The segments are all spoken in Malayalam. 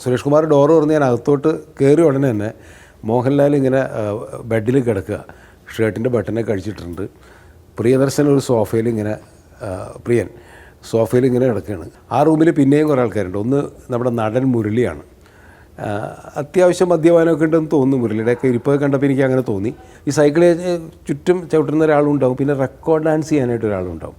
സുരേഷ് കുമാർ ഡോറ് തുറന്ന് ഞാൻ അകത്തോട്ട് കയറി ഉടനെ തന്നെ മോഹൻലാൽ ഇങ്ങനെ ബെഡിൽ കിടക്കുക, ഷർട്ടിൻ്റെ ബട്ടനൊക്കെ കഴിച്ചിട്ടുണ്ട്. പ്രിയദർശൻ ഒരു സോഫയിൽ ഇങ്ങനെ പ്രിയൻ സോഫയിൽ ഇങ്ങനെ കിടക്കുകയാണ്. ആ റൂമിൽ പിന്നെയും കുറേ ആൾക്കാരുണ്ട്. ഒന്ന് നമ്മുടെ നടൻ മുരളിയാണ്. അത്യാവശ്യം മദ്യപാനമൊക്കെ ഉണ്ടെന്ന് തോന്നുന്നു. മുരളിയുടെയൊക്കെ ഇരിപ്പൊക്കെ കണ്ടപ്പോൾ എനിക്ക് അങ്ങനെ തോന്നി. ഈ സൈക്കിളിൽ ചുറ്റും ചവിട്ടുന്ന ഒരാളുണ്ടാവും, പിന്നെ റെക്കോർഡ് ഡാൻസ് ചെയ്യാനായിട്ട് ഒരാളുണ്ടാവും.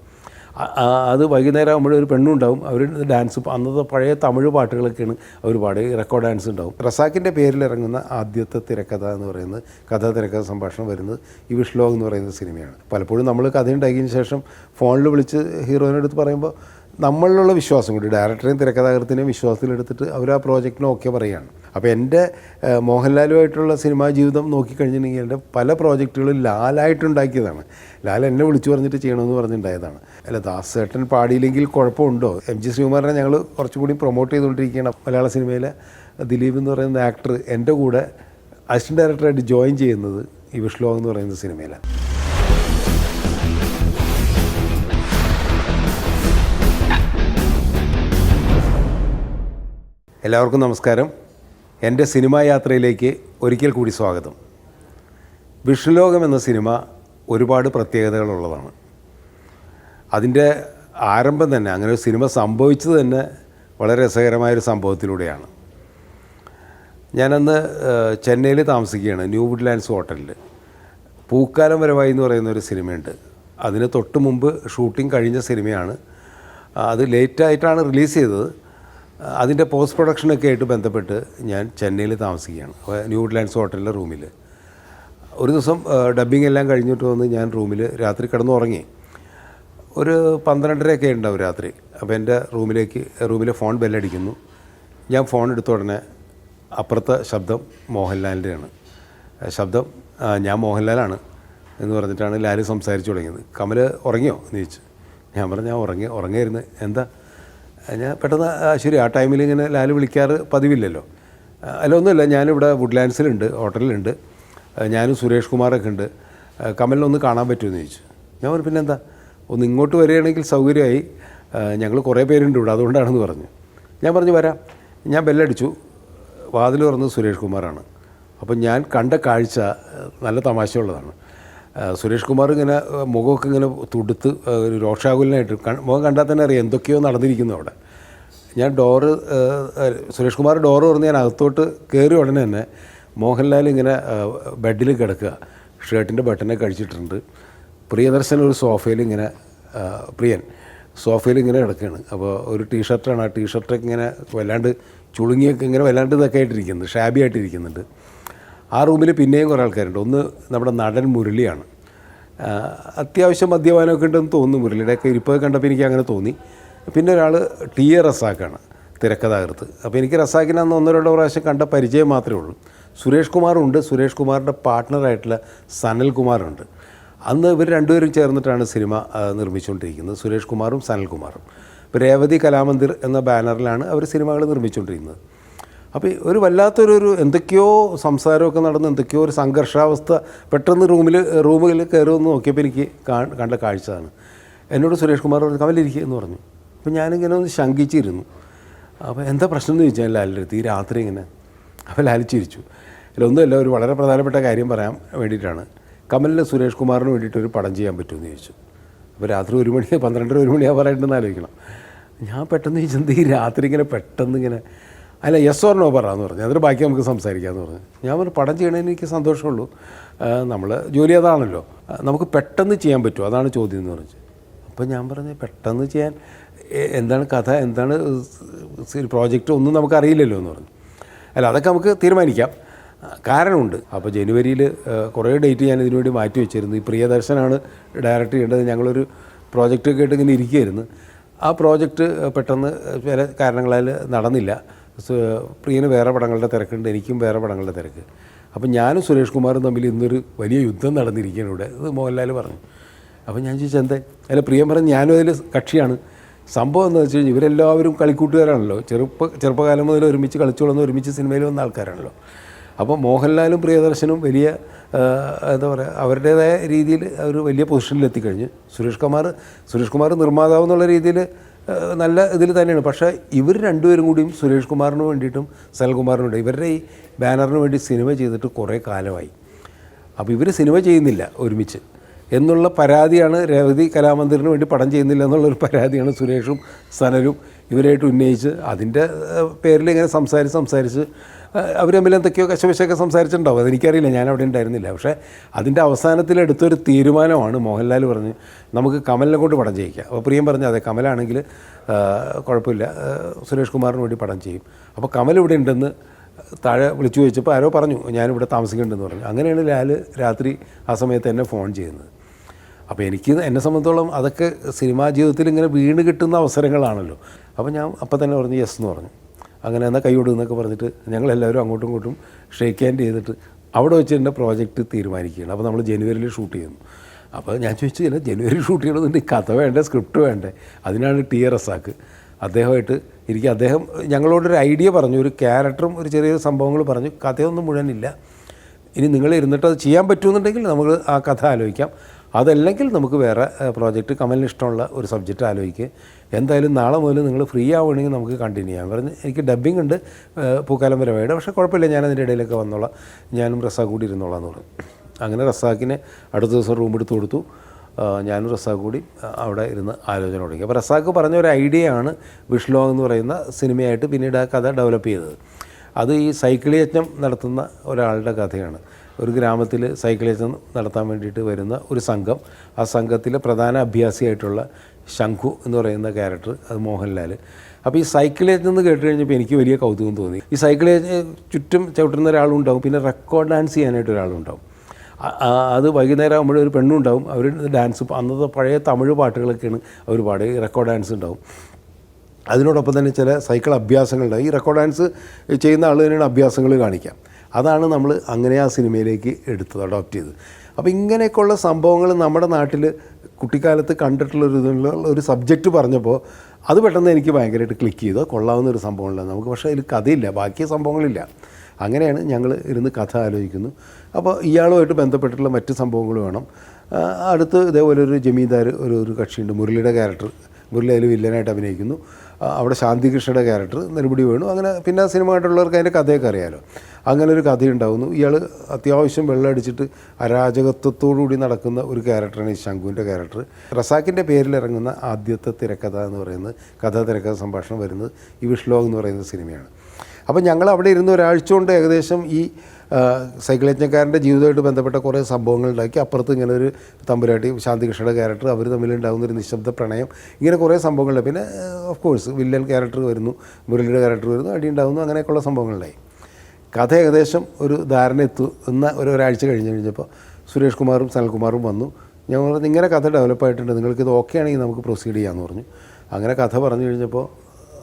അത് വൈകുന്നേരം ആകുമ്പോഴേ ഒരു പെണ്ണുണ്ടാവും. അവർ ഡാൻസ് അന്നത്തെ പഴയ തമിഴ് പാട്ടുകളൊക്കെയാണ് അവർ പാടി, റെക്കോർഡ് ഡാൻസ് ഉണ്ടാവും. റസാക്കിൻ്റെ പേരിൽ ഇറങ്ങുന്ന ആദ്യത്തെ തിരക്കഥ എന്ന് പറയുന്നത്, തിരക്കഥ സംഭാഷണം വരുന്നത് ഈ വിഷ്ലോഗ് എന്ന് പറയുന്ന സിനിമയാണ്. പലപ്പോഴും നമ്മൾ കഥ ഉണ്ടാക്കിയതിന് ശേഷം ഫോണിൽ വിളിച്ച് ഹീറോയിനെടുത്ത് പറയുമ്പോൾ നമ്മളിലുള്ള വിശ്വാസം കൂടി ഡയറക്ടറെയും തിരക്കഥാകൃത്തിനെയും വിശ്വാസത്തിലെടുത്തിട്ട് അവർ ആ പ്രോജക്റ്റിന് ഓക്കെ പറയുകയാണ്. അപ്പോൾ എൻ്റെ മോഹൻലാലുമായിട്ടുള്ള സിനിമാ ജീവിതം നോക്കിക്കഴിഞ്ഞിട്ടുണ്ടെങ്കിൽ എൻ്റെ പല പ്രോജക്റ്റുകളും ലാലായിട്ടുണ്ടാക്കിയതാണ്. ലാൽ എന്നെ വിളിച്ചു പറഞ്ഞിട്ട് ചെയ്യണമെന്ന് പറഞ്ഞിട്ടുണ്ടായതാണ്. അല്ല, ദാസേട്ടൻ പാടിയില്ലെങ്കിൽ കുഴപ്പമുണ്ടോ? എം.ജി. ശ്രീകുമാറിനെ ഞങ്ങൾ കുറച്ചുകൂടി പ്രൊമോട്ട് ചെയ്തുകൊണ്ടിരിക്കുകയാണ്. മലയാള സിനിമയിലെ ദിലീപ് എന്ന് പറയുന്ന ആക്ടർ എൻ്റെ കൂടെ അസിസ്റ്റൻറ്റ് ഡയറക്ടറായിട്ട് ജോയിൻ ചെയ്യുന്നത് ഈ വിഷ്ലോഗ് എന്ന് പറയുന്ന സിനിമയിലാണ്. എല്ലാവർക്കും നമസ്കാരം. എൻ്റെ സിനിമാ യാത്രയിലേക്ക് ഒരിക്കൽ കൂടി സ്വാഗതം. വിഷ്ലോകം എന്ന സിനിമ ഒരുപാട് പ്രത്യേകതകളുള്ളതാണ്. അതിൻ്റെ ആരംഭം തന്നെ, അങ്ങനെ ഒരു സിനിമ സംഭവിച്ചത് തന്നെ വളരെ രസകരമായൊരു സംഭവത്തിലൂടെയാണ്. ഞാനന്ന് ചെന്നൈയിൽ താമസിക്കുകയാണ്, ന്യൂ വുഡ്ലാൻഡ്സ് ഹോട്ടലിൽ. പൂക്കാലം വരവായി എന്ന് പറയുന്നൊരു സിനിമയുണ്ട്. അതിന് തൊട്ട് മുമ്പ് ഷൂട്ടിംഗ് കഴിഞ്ഞ സിനിമയാണ്. അത് ലേറ്റായിട്ടാണ് റിലീസ് ചെയ്തത്. അതിൻ്റെ പോസ്റ്റ് പ്രൊഡക്ഷനൊക്കെ ആയിട്ട് ബന്ധപ്പെട്ട് ഞാൻ ചെന്നൈയിൽ താമസിക്കുകയാണ്, ന്യൂ വുഡ്ലാൻഡ്സ് ഹോട്ടലിലെ റൂമിൽ. ഒരു ദിവസം ഡബ്ബിംഗ് എല്ലാം കഴിഞ്ഞിട്ട് വന്ന് ഞാൻ റൂമിൽ രാത്രി കിടന്നുറങ്ങി. ഒരു 12:30 ഉണ്ടാവും രാത്രി. അപ്പോൾ എൻ്റെ റൂമിലെ ഫോൺ ബെല്ലടിക്കുന്നു. ഞാൻ ഫോൺ എടുത്ത ഉടനെ അപ്പുറത്തെ ശബ്ദം മോഹൻലാലിൻ്റെയാണ്. ശബ്ദം ഞാൻ മോഹൻലാലാണ് എന്ന് പറഞ്ഞിട്ടാണ് ലാൽ സംസാരിച്ചു തുടങ്ങിയത്. കമൽ ഉറങ്ങിയോ എന്ന് ചോദിച്ചു. ഞാൻ പറഞ്ഞു ഞാൻ ഉറങ്ങിയായിരുന്നു. എന്താ? ഞാൻ പെട്ടെന്ന് ശരി, ആ ടൈമിൽ ഇങ്ങനെ ലാൽ വിളിക്കാറ് പതിവില്ലല്ലോ. അല്ല, ഒന്നുമില്ല, ഞാനിവിടെ വുഡ്ലാൻഡ്സിലുണ്ട്, ഹോട്ടലിലുണ്ട്, ഞാനും സുരേഷ് കുമാറൊക്കെ ഉണ്ട്, കമലിനൊന്ന് കാണാൻ പറ്റുമെന്ന് ചോദിച്ചു. ഞാൻ പറഞ്ഞു പിന്നെന്താ, ഒന്ന് ഇങ്ങോട്ട് വരികയാണെങ്കിൽ സൗകര്യമായി, ഞങ്ങൾ കുറേ പേരുണ്ട് ഇവിടെ, അതുകൊണ്ടാണെന്ന് പറഞ്ഞു. ഞാൻ പറഞ്ഞു വരാം. ഞാൻ ബെല്ലടിച്ചു. വാതിൽ തുറന്നത് സുരേഷ് കുമാറാണ്. അപ്പം ഞാൻ കണ്ട കാഴ്ച നല്ല തമാശയുള്ളതാണ്. സുരേഷ് കുമാർ ഇങ്ങനെ മുഖമൊക്കെ ഇങ്ങനെ തുടുത്ത് ഒരു രോഷാകുലനായിട്ട്, മുഖം കണ്ടാൽ തന്നെ അറിയാം എന്തൊക്കെയോ നടന്നിരിക്കുന്നു അവിടെ. ഞാൻ സുരേഷ് കുമാർ ഡോറ് തുറന്ന് ഞാൻ അകത്തോട്ട് കയറി ഉടനെ തന്നെ മോഹൻലാൽ ഇങ്ങനെ ബെഡിൽ കിടക്കുക, ഷർട്ടിൻ്റെ ബട്ടനൊക്കെ കഴിച്ചിട്ടുണ്ട്. പ്രിയദർശൻ ഒരു സോഫയിൽ ഇങ്ങനെ പ്രിയൻ സോഫയിൽ ഇങ്ങനെ കിടക്കുകയാണ്. അപ്പോൾ ഒരു ടീഷർട്ടാണ്. ആ ടീഷർട്ടൊക്കെ ഇങ്ങനെ വല്ലാണ്ട് ചുളുങ്ങിയൊക്കെ ഇങ്ങനെ വല്ലാണ്ട് ഇതൊക്കെ ആയിട്ടിരിക്കുന്നുണ്ട്, ഷാബി ആയിട്ടിരിക്കുന്നുണ്ട്. ആ റൂമിൽ പിന്നെയും കുറേ ആൾക്കാരുണ്ട്. ഒന്ന് നമ്മുടെ നടൻ മുരളിയാണ്. അത്യാവശ്യം മദ്യപാനമൊക്കെ ഉണ്ടെന്ന് തോന്നുന്നു. മുരളിയുടെയൊക്കെ ഇരിപ്പൊക്കെ കണ്ടപ്പോൾ എനിക്ക് അങ്ങനെ തോന്നി. പിന്നെ ഒരാൾ ടി.എ. റസാക്കാണ്, തിരക്കഥാകൃത്ത്. അപ്പോൾ എനിക്ക് റസാക്കിനെ അന്ന് 1-2 പ്രാവശ്യം കണ്ട പരിചയം മാത്രമേ ഉള്ളൂ. സുരേഷ് കുമാറുണ്ട്. സുരേഷ് കുമാറിൻ്റെ പാർട്ട്ണറായിട്ടുള്ള സനൽകുമാറുണ്ട്. അന്ന് ഇവർ രണ്ടുപേരും ചേർന്നിട്ടാണ് സിനിമ നിർമ്മിച്ചുകൊണ്ടിരിക്കുന്നത്, സുരേഷ് കുമാറും സനൽകുമാറും. ഇപ്പോൾ രേവതി കലാമന്ദിർ എന്ന ബാനറിലാണ് അവർ സിനിമകൾ നിർമ്മിച്ചുകൊണ്ടിരിക്കുന്നത്. അപ്പോൾ ഒരു വല്ലാത്തൊരു എന്തൊക്കെയോ സംസാരമൊക്കെ നടന്ന് എന്തൊക്കെയോ ഒരു സംഘർഷാവസ്ഥ. പെട്ടെന്ന് റൂമിൽ കയറുമെന്ന് നോക്കിയപ്പോൾ എനിക്ക് കണ്ട കാഴ്ചയാണ്. എന്നോട് സുരേഷ് കുമാർ പറഞ്ഞു കമലിരിക്കുക എന്ന് പറഞ്ഞു. അപ്പോൾ ഞാനിങ്ങനെ ഒന്ന് ശങ്കിച്ചിരുന്നു. അപ്പോൾ എന്താ പ്രശ്നം എന്ന് ചോദിച്ചാൽ ലാലിൻ്റെ അടുത്ത് ഈ രാത്രി ഇങ്ങനെ. അപ്പോൾ ലാൽ ചിരിച്ചു. ഒന്നുമല്ല, ഒരു വളരെ പ്രധാനപ്പെട്ട കാര്യം പറയാൻ വേണ്ടിയിട്ടാണ്. കമലിന് സുരേഷ് കുമാറിന് വേണ്ടിയിട്ട് ഒരു പടം ചെയ്യാൻ പറ്റുമെന്ന് ചോദിച്ചു. അപ്പോൾ രാത്രി 1 മണി 12-1 മണിയാവാറായിട്ടെന്ന് ആലോചിക്കണം. ഞാൻ പെട്ടെന്ന് ചോദിച്ചത് ഈ രാത്രി ഇങ്ങനെ പെട്ടെന്ന് ഇങ്ങനെ, അല്ല യെസ് ഓർ നോ പറയാമെന്ന് പറഞ്ഞു. അതിന് ബാക്കി നമുക്ക് സംസാരിക്കാമെന്ന് പറഞ്ഞു. ഞാൻ പറഞ്ഞു പടം ചെയ്യണതിന് എനിക്ക് സന്തോഷമുള്ളൂ, നമ്മൾ ജോലി അതാണല്ലോ, നമുക്ക് പെട്ടെന്ന് ചെയ്യാൻ പറ്റുമോ, അതാണ് ചോദ്യം എന്ന് പറഞ്ഞു. അപ്പോൾ ഞാൻ പറഞ്ഞു പെട്ടെന്ന് ചെയ്യാൻ എന്താണ് കഥ, എന്താണ് പ്രോജക്റ്റ്, ഒന്നും നമുക്കറിയില്ലല്ലോ എന്ന് പറഞ്ഞു. അല്ല, അതൊക്കെ നമുക്ക് തീരുമാനിക്കാം, കാരണമുണ്ട്. അപ്പോൾ ജനുവരിയിൽ കുറേ ഡേറ്റ് ഞാൻ ഇതിനു വേണ്ടി മാറ്റി വെച്ചിരുന്നു. ഈ പ്രിയദർശനാണ് ഡയറക്റ്റ് ചെയ്യേണ്ടത്. ഞങ്ങളൊരു പ്രോജക്റ്റൊക്കെ ആയിട്ട് ഇങ്ങനെ ഇരിക്കുകയായിരുന്നു. ആ പ്രോജക്റ്റ് പെട്ടെന്ന് ചില കാരണങ്ങളാൽ നടന്നില്ല. പ്രിയന് വേറെ പടങ്ങളുടെ തിരക്കുണ്ട്, എനിക്കും വേറെ പടങ്ങളുടെ തിരക്ക്. അപ്പം ഞാനും സുരേഷ് കുമാറും തമ്മിൽ ഇന്നൊരു വലിയ യുദ്ധം നടന്നിരിക്കുകയാണ് ഇവിടെ, ഇത് മോഹൻലാൽ പറഞ്ഞു. അപ്പോൾ ഞാൻ ചോദിച്ചാൽ എന്താ? അല്ല, പ്രിയൻ പറഞ്ഞു ഞാനും അതിൽ കക്ഷിയാണ്. സംഭവം എന്താണെന്ന് വെച്ച് കഴിഞ്ഞാൽ ഇവരെല്ലാവരും കളിക്കൂട്ടുകാരാണല്ലോ, ചെറുപ്പകാലം മുതൽ ഒരുമിച്ച് കളിച്ചോളുന്ന, ഒരുമിച്ച് സിനിമയിൽ വന്ന ആൾക്കാരാണല്ലോ. അപ്പോൾ മോഹൻലാലും പ്രിയദർശനും വലിയ എന്താ പറയുക, അവരുടേതായ രീതിയിൽ ഒരു വലിയ പൊസിഷനിലെത്തിക്കഴിഞ്ഞ്. സുരേഷ് കുമാർ നിർമ്മാതാവ് എന്നുള്ള രീതിയിൽ നല്ല ഇതിൽ തന്നെയാണ്. പക്ഷേ ഇവർ രണ്ടുപേരും കൂടിയും സുരേഷ് കുമാറിന് വേണ്ടിയിട്ടും സനൽകുമാറിന് വേണ്ടി ഇവരുടെ ഈ ബാനറിന് വേണ്ടി സിനിമ ചെയ്തിട്ട് കുറേ കാലമായി. അപ്പോൾ ഇവർ സിനിമ ചെയ്യുന്നില്ല ഒരുമിച്ച് എന്നുള്ള പരാതിയാണ് രേവതി കലാമന്ദിറിന് വേണ്ടി പടം ചെയ്യുന്നില്ല എന്നുള്ളൊരു പരാതിയാണ് സുരേഷും സനലും ഇവരായിട്ട് ഉന്നയിച്ച് അതിൻ്റെ പേരിൽ ഇങ്ങനെ സംസാരിച്ച് അവർ തമ്മിൽ എന്തൊക്കെയോ കശപശയൊക്കെ സംസാരിച്ചിട്ടുണ്ടാവും. അതെനിക്കറിയില്ല, ഞാൻ അവിടെ ഉണ്ടായിരുന്നില്ല. പക്ഷേ അതിൻ്റെ അവസാനത്തിലെടുത്തൊരു തീരുമാനമാണ് മോഹൻലാൽ പറഞ്ഞ് നമുക്ക് കമലിനെ കൊണ്ട് പടം ചെയ്യിക്കാം. അപ്പോൾ പ്രിയം പറഞ്ഞു അതെ കമലാണെങ്കിൽ കുഴപ്പമില്ല, സുരേഷ് കുമാറിന് വേണ്ടി പടം ചെയ്യും. അപ്പോൾ കമൽ ഇവിടെ ഉണ്ടെന്ന് താഴെ വിളിച്ചു ചോദിച്ചപ്പോൾ ആരോ പറഞ്ഞു ഞാനിവിടെ താമസിക്കുന്നുണ്ടെന്ന് പറഞ്ഞു. അങ്ങനെയാണ് ലാൽ രാത്രി ആ സമയത്ത് എന്നെ ഫോൺ ചെയ്യുന്നത്. അപ്പോൾ എന്നെ സംബന്ധിച്ചോളം അതൊക്കെ സിനിമാ ജീവിതത്തിൽ ഇങ്ങനെ വീണ് കിട്ടുന്ന അവസരങ്ങളാണല്ലോ. അപ്പോൾ ഞാൻ അപ്പം തന്നെ പറഞ്ഞു യെസ് എന്ന് പറഞ്ഞു. അങ്ങനെ എന്നാൽ കൈ കൊടുക്കുന്നൊക്കെ പറഞ്ഞിട്ട് ഞങ്ങളെല്ലാവരും അങ്ങോട്ടും ഇങ്ങോട്ടും ഷേക്ക് ഹാൻഡ് ചെയ്തിട്ട് അവിടെ വെച്ച് എൻ്റെ പ്രോജക്റ്റ് തീരുമാനിക്കുകയാണ്. അപ്പോൾ നമ്മൾ ജനുവരിയിൽ ഷൂട്ട് ചെയ്യുന്നു. അപ്പോൾ ഞാൻ ചോദിച്ചു ജനുവരി ഷൂട്ട് ചെയ്യണമെന്നുണ്ട് കഥ വേണ്ടേ സ്ക്രിപ്റ്റ് വേണ്ടേ? അതിനാണ് ടി.എ. റസാക്ക് അദ്ദേഹമായിട്ട് അദ്ദേഹം ഞങ്ങളോടൊരു ഐഡിയ പറഞ്ഞു, ഒരു ക്യാരക്ടറും ഒരു ചെറിയ സംഭവങ്ങൾ പറഞ്ഞു. കഥയൊന്നും മുഴുവനില്ല. ഇനി നിങ്ങൾ ഇരുന്നിട്ട് അത് ചെയ്യാൻ പറ്റുമെന്നുണ്ടെങ്കിൽ നമുക്ക് ആ കഥ ആലോചിക്കാം, അതല്ലെങ്കിൽ നമുക്ക് വേറെ പ്രോജക്റ്റ് കമലിന് ഇഷ്ടമുള്ള ഒരു സബ്ജക്റ്റ് ആലോചിക്കുക. എന്തായാലും നാളെ മുതൽ നിങ്ങൾ ഫ്രീ ആവുകയാണെങ്കിൽ നമുക്ക് കണ്ടിന്യൂ ചെയ്യാം പറഞ്ഞ്. എനിക്ക് ഡബ്ബിംഗ് ഉണ്ട് പൂക്കാലം വരവായിട്ട്, പക്ഷേ കുഴപ്പമില്ല ഞാനതിൻ്റെ ഇടയിലൊക്കെ വന്നോളാം, ഞാനും റസാഖ് കൂടി ഇരുന്നോളാം എന്ന് പറഞ്ഞു. അങ്ങനെ റസാഖിനെ അടുത്ത ദിവസം റൂം എടുത്ത് കൊടുത്തു. ഞാനും റസാഖ് കൂടി അവിടെ ഇരുന്ന് ആലോചന തുടങ്ങി. അപ്പോൾ റസാഖ് പറഞ്ഞ ഒരു ഐഡിയ ആണ് വിഷ്ലോ എന്ന് പറയുന്ന സിനിമയായിട്ട് പിന്നീട് ആ കഥ ഡെവലപ്പ് ചെയ്തത്. അത് ഈ സൈക്കിൾ യജ്ഞം നടത്തുന്ന ഒരാളുടെ കഥയാണ്. ഒരു ഗ്രാമത്തിൽ സൈക്കിൾ യജ്ഞം നടത്താൻ വേണ്ടിയിട്ട് വരുന്ന ഒരു സംഘം, ആ സംഘത്തിലെ പ്രധാന അഭ്യാസിയായിട്ടുള്ള ശംഖു എന്ന് പറയുന്ന ക്യാരക്ടർ, അത് മോഹൻലാൽ. അപ്പോൾ ഈ സൈക്കിൾ യജ്ഞം എന്ന് കേട്ട് കഴിഞ്ഞപ്പോൾ എനിക്ക് വലിയ കൗതുകം തോന്നി. ഈ സൈക്കിൾ ചുറ്റും ചവിട്ടുന്ന ഒരാളുണ്ടാവും, പിന്നെ റെക്കോർഡ് ഡാൻസ് ചെയ്യാനായിട്ട് ഒരാളുണ്ടാവും. അത് വൈകുന്നേരം ആകുമ്പോഴേ ഒരു പെണ്ണുണ്ടാവും, അവർ ഡാൻസ് അന്നത്തെ പഴയ തമിഴ് പാട്ടുകളൊക്കെയാണ് അവർ പാടുക, ഈ റെക്കോർഡ് ഡാൻസ് ഉണ്ടാവും. അതിനോടൊപ്പം തന്നെ ചില സൈക്കിൾ അഭ്യാസങ്ങളുണ്ടാവും. ഈ റെക്കോർഡ് ഡാൻസ് ചെയ്യുന്ന ആൾ തന്നെയാണ് അഭ്യാസങ്ങൾ കാണിക്കാം. അതാണ് നമ്മൾ അങ്ങനെ ആ സിനിമയിലേക്ക് എടുത്തത്, അഡോപ്റ്റ് ചെയ്തത്. അപ്പോൾ ഇങ്ങനെയൊക്കെയുള്ള സംഭവങ്ങൾ നമ്മുടെ നാട്ടിൽ കുട്ടിക്കാലത്ത് കണ്ടിട്ടുള്ളൊരു സബ്ജക്റ്റ് പറഞ്ഞപ്പോൾ അത് പെട്ടെന്ന് എനിക്ക് ഭയങ്കരമായിട്ട് ക്ലിക്ക് ചെയ്തു. കൊള്ളാവുന്ന ഒരു സംഭവമല്ല നമുക്ക്, പക്ഷേ അതിൽ കഥയില്ല, ബാക്കി സംഭവങ്ങളില്ല. അങ്ങനെയാണ് ഞങ്ങൾ ഇരുന്ന് കഥ ആലോചിക്കുന്നു. അപ്പോൾ ഇയാളുമായിട്ട് ബന്ധപ്പെട്ടിട്ടുള്ള മറ്റ് സംഭവങ്ങൾ വേണം. അടുത്ത് ഇതേപോലെ ഒരു ജമീന്ദാർ ഒരു കക്ഷിയുണ്ട്, മുരളിയുടെ ക്യാരക്ടർ, മുരളി അതിൽ വില്ലനായിട്ട് അഭിനയിക്കുന്നു. അവിടെ ശാന്തികൃഷ്ണയുടെ ക്യാരക്ടർ നെടുമുടി വേണു. അങ്ങനെ പിന്നെ സിനിമ കണ്ടുള്ളവർക്ക് അതിൻ്റെ കഥയൊക്കെ അറിയാമല്ലോ. അങ്ങനെ ഒരു കഥയുണ്ടാകുന്നു. ഇയാൾ അത്യാവശ്യം വെള്ളമടിച്ചിട്ട് അരാജകത്വത്തോടുകൂടി നടക്കുന്ന ഒരു ക്യാരക്ടറാണ് ഈ ശംഖുവിൻ്റെ ക്യാരക്ടർ. റസാക്കിൻ്റെ പേരിലിറങ്ങുന്ന ആദ്യത്തെ തിരക്കഥ എന്ന് പറയുന്നത്, തിരക്കഥ സംഭാഷണം വരുന്നത് ഈ വിഷ്ലോ എന്ന് പറയുന്ന സിനിമയാണ്. അപ്പോൾ ഞങ്ങൾ അവിടെ ഇരുന്ന് ഒരാഴ്ച കൊണ്ട് ഏകദേശം ഈ സൈക്കിൾ യജ്ഞക്കാരൻ്റെ ജീവിതമായിട്ട് ബന്ധപ്പെട്ട കുറേ സംഭവങ്ങൾ ഉണ്ടാക്കി. അപ്പുറത്ത് ഇങ്ങനെ ഒരു തമ്പുരാട്ടി ശാന്തികൃഷ്ണയുടെ ക്യാരക്ടർ, അവർ തമ്മിലുണ്ടാകുന്ന ഒരു നിശബ്ദ പ്രണയം, ഇങ്ങനെ കുറേ സംഭവങ്ങളുണ്ട്. പിന്നെ ഓഫ് കോഴ്സ് വില്ലൻ ക്യാരക്ടർ വരുന്നു, മുരളിയുടെ ക്യാരക്ടർ വരുന്നു, അടി ഉണ്ടാകുന്നു, അങ്ങനെയൊക്കെയുള്ള സംഭവങ്ങളുണ്ടായി. കഥ ഏകദേശം ഒരു ധാരണ എത്തുന്ന ഒരാഴ്ച കഴിഞ്ഞപ്പോൾ സുരേഷ് കുമാറും സനൽകുമാറും വന്നു. ഞങ്ങൾ പറഞ്ഞു ഇങ്ങനെ കഥ ഡെവലപ്പായിട്ടുണ്ട്, നിങ്ങൾക്കിത് ഓക്കെ ആണെങ്കിൽ നമുക്ക് പ്രൊസീഡ് ചെയ്യാമെന്ന് പറഞ്ഞു. അങ്ങനെ കഥ പറഞ്ഞു കഴിഞ്ഞപ്പോൾ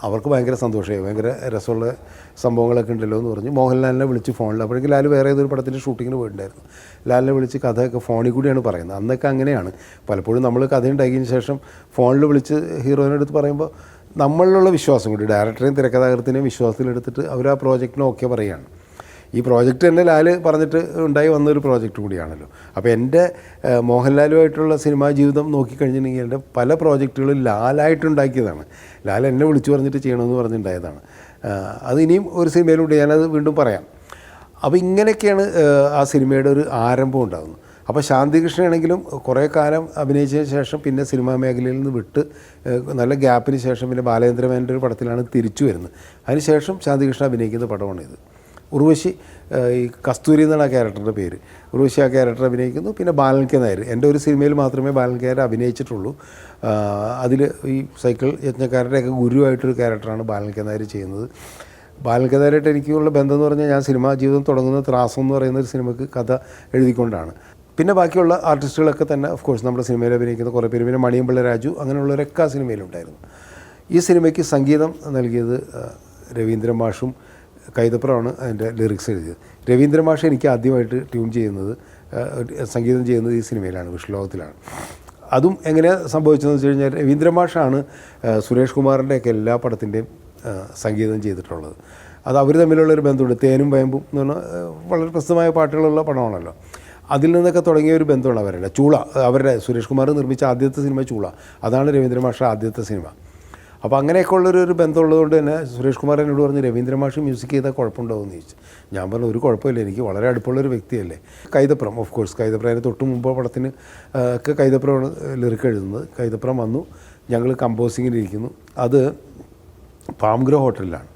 അവർക്ക് ഭയങ്കര സന്തോഷമായി, ഭയങ്കര രസമുള്ള സംഭവങ്ങളൊക്കെ ഉണ്ടല്ലോ എന്ന് പറഞ്ഞു. മോഹൻലാലിനെ വിളിച്ച് ഫോണിൽ, അപ്പോഴേക്കും ലാൽ വേറെ ഏതൊരു പടത്തിൻ്റെ ഷൂട്ടിങ്ങിന് പോയിട്ടുണ്ടായിരുന്നു. ലാലിനെ വിളിച്ച് കഥയൊക്കെ ഫോണിൽ കൂടിയാണ് പറയുന്നത്. അന്നൊക്കെ അങ്ങനെയാണ്. പലപ്പോഴും നമ്മൾ കഥ ഉണ്ടാക്കിയതിന് ശേഷം ഫോണിൽ വിളിച്ച് ഹീറോയിനെടുത്ത് പറയുമ്പോൾ നമ്മളിലുള്ള വിശ്വാസം കൂടി, ഡയറക്ടറെയും തിരക്കഥാകൃത്തിനെയും വിശ്വാസത്തിലെടുത്തിട്ട് അവർ ആ പ്രോജക്റ്റിന് ഓക്കെ പറയുകയാണ്. ഈ പ്രോജക്റ്റ് തന്നെ ലാൽ പറഞ്ഞിട്ട് ഉണ്ടായി വന്നൊരു പ്രോജക്റ്റ് കൂടിയാണല്ലോ. അപ്പോൾ എൻ്റെ മോഹൻലാലുമായിട്ടുള്ള സിനിമാ ജീവിതം നോക്കിക്കഴിഞ്ഞിട്ടുണ്ടെങ്കിൽ എൻ്റെ പല പ്രോജക്റ്റുകളും ലാലായിട്ടുണ്ടാക്കിയതാണ്. ലാൽ എന്നെ വിളിച്ചു പറഞ്ഞിട്ട് ചെയ്യണമെന്ന് പറഞ്ഞിട്ടുണ്ടായതാണ്. അത് ഇനിയും ഒരു സിനിമയിലൂടെ ഞാനത് വീണ്ടും പറയാം. അപ്പോൾ ഇങ്ങനെയൊക്കെയാണ് ആ സിനിമയുടെ ഒരു ആരംഭം ഉണ്ടാകുന്നത്. അപ്പോൾ ശാന്തികൃഷ്ണനാണെങ്കിലും കുറേ കാലം അഭിനയിച്ചതിന് ശേഷം പിന്നെ സിനിമാ മേഖലയിൽ നിന്ന് വിട്ട് നല്ല ഗ്യാപ്പിന് ശേഷം പിന്നെ ബാലേന്ദ്രമേനൻ്റെ ഒരു പടത്തിലാണ് തിരിച്ചു വരുന്നത്. അതിനുശേഷം ശാന്തികൃഷ്ണൻ അഭിനയിക്കുന്ന പടമാണ് ഇത്. ഉർവശി, ഈ കസ്തൂരി എന്നാണ് ആ ക്യാരക്ടറുടെ പേര്. ഉർവശി ആ ക്യാരക്ടർ അഭിനയിക്കുന്നു. പിന്നെ ബാലൻ കെ നായർ, എൻ്റെ ഒരു സിനിമയിൽ മാത്രമേ ബാലൻ കെ നായർ അഭിനയിച്ചിട്ടുള്ളൂ. അതിൽ ഈ സൈക്കിൾ യജ്ഞക്കാരുടെയൊക്കെ ഗുരുവായിട്ടൊരു ക്യാരക്ടറാണ് ബാലൻ കെ നായർ ചെയ്യുന്നത്. ബാലൻ കെ നായരായിട്ട് എനിക്കുള്ള ബന്ധം എന്ന് പറഞ്ഞാൽ ഞാൻ സിനിമാ ജീവിതം തുടങ്ങുന്ന ത്രാസം എന്ന് പറയുന്ന ഒരു സിനിമയ്ക്ക് കഥ എഴുതിക്കൊണ്ടാണ്. പിന്നെ ബാക്കിയുള്ള ആർട്ടിസ്റ്റുകളൊക്കെ തന്നെ ഓഫ് കോഴ്സ് നമ്മുടെ സിനിമയിൽ അഭിനയിക്കുന്ന കുറേ പേര്, പിന്നെ മണിയമ്പിള്ള രാജു, അങ്ങനെയുള്ളവരൊക്കെ ആ സിനിമയിലുണ്ടായിരുന്നു. ഈ സിനിമയ്ക്ക് സംഗീതം നൽകിയത് രവീന്ദ്രൻ മാഷും കൈതപ്രമാണ് അതിൻ്റെ ലിറിക്സ് എഴുതിയത്. രവീന്ദ്രൻ മാഷ് എനിക്ക് ആദ്യമായിട്ട് ട്യൂൺ ചെയ്യുന്നത്, സംഗീതം ചെയ്യുന്നത് ഈ സിനിമയിലാണ്, വിഷ്ലോകത്തിലാണ്. അതും എങ്ങനെ സംഭവിച്ചതെന്ന് വെച്ച് കഴിഞ്ഞാൽ രവീന്ദ്രൻ മാഷാണ് സുരേഷ് കുമാറിൻ്റെയൊക്കെ എല്ലാ പടത്തിൻ്റെയും സംഗീതം ചെയ്തിട്ടുള്ളത്. അത് അവർ തമ്മിലുള്ളൊരു ബന്ധമുണ്ട്. തേനും വയമ്പും എന്ന് പറഞ്ഞാൽ വളരെ പ്രസിദ്ധമായ പാട്ടുകളുള്ള പടമാണല്ലോ. അതിൽ നിന്നൊക്കെ തുടങ്ങിയ ഒരു ബന്ധമാണ് അവരുടെ. ചൂള, അവരുടെ സുരേഷ് കുമാർ നിർമ്മിച്ച ആദ്യത്തെ സിനിമ ചൂള, അതാണ് രവീന്ദ്രൻ മാഷ ആദ്യത്തെ സിനിമ. അപ്പോൾ അങ്ങനെയൊക്കെ ഉള്ളൊരു ബന്ധമുള്ളതുകൊണ്ട് തന്നെ സുരേഷ് കുമാർ എന്നോട് പറഞ്ഞു രവീന്ദ്ര മാഷ് മ്യൂസിക് ചെയ്താൽ കുഴപ്പമുണ്ടാവുമെന്ന് ചോദിച്ചു. ഞാൻ പറഞ്ഞു ഒരു കുഴപ്പമില്ല, എനിക്ക് വളരെ അടുപ്പമുള്ളൊരു വ്യക്തിയല്ലേ. കൈതപ്രം, ഓഫ് കോഴ്സ് കൈതപ്രം, അതിന് തൊട്ട് മുമ്പ് പടത്തിന് ഒക്കെ കൈതപ്രമാണ് ലിറിക്ക് എഴുതുന്നത്. കൈതപ്രം വന്നു, ഞങ്ങൾ കമ്പോസിങ്ങിലിരിക്കുന്നു. അത് പാംഗ്രോ ഹോട്ടലിലാണ്